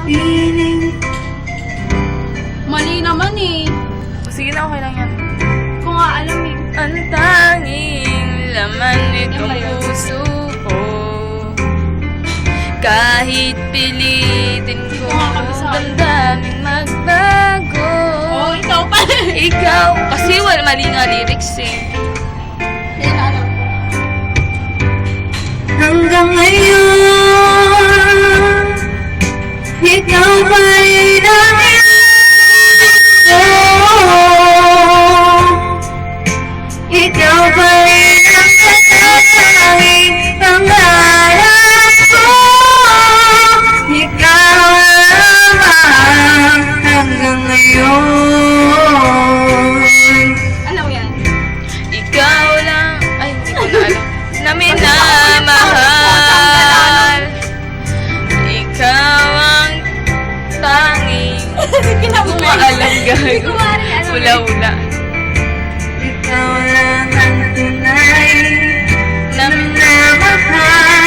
piling. Mali naman eh. Sige na, okay lang yan. Kung nga alam eh. Ang tanging laman nitong puso ko, kahit pilitin ko damdaming magbago. Oh, ikaw pa. Ikaw, kasi wala mali nga lyrics eh. Hindi na alam ko. Hanggang ngayon, ikaw ba'y nangyayon? Ikaw ba'y nangyayari pangarap ko? Ikaw lamang hanggang ngayon. Alam mo yan? Ikaw lang, ay hindi ko na alam, na minamahal. Ikaw ang tanging umaalam gag. Ula-ula. Ikaw lang ang tunay Na minamahal.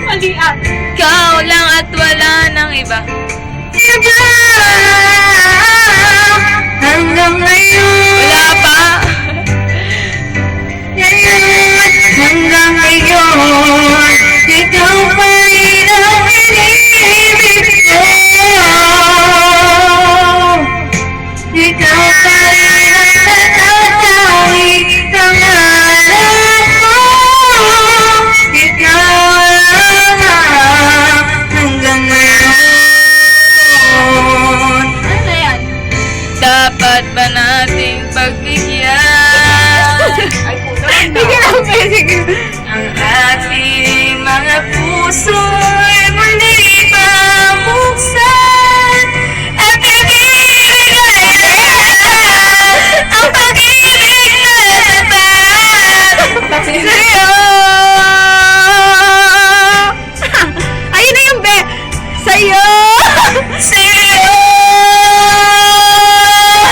Mali at. ikaw lang at wala nang iba. Iba hanggang ngayon. Wala pa. Ngayon, hanggang ngayon, ikaw ba'y nag-iibig ko? Ikaw ba'y nagtatatawi pangarap ko? Ikaw lang hanggang ngayon. Ano na yan? Dapat ba nating pagbigyan Ay, puto. Sige lang, sige. Ang ating mga puso'y muli pa buksan at ibigay ang pag-ibig na tapat sa'yo. Ayun na yung be! Sa'yo! Sa'yo!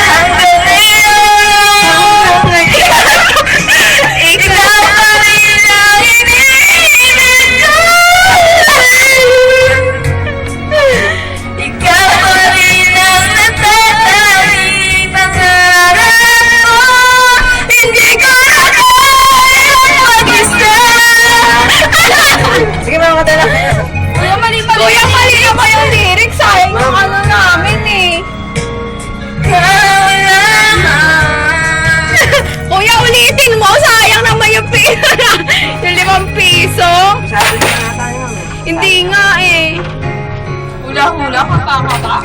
Hanggang ngayon! Ikaw pa rin ang iniibig ko. Ikaw pa rin ang natatanging pangarap ko. Hindi ko na kayang mag-isa. Sige, mga kadala. Kuya, mali pa. Kuya, mali naman yung lyrics. Sayang yung ano namin eh. Ikaw lamang. Kuya, ulitin mo. Sayang naman yung pera. Yung 5 piso. Hindi nga eh. Hula-hula ka pa ba?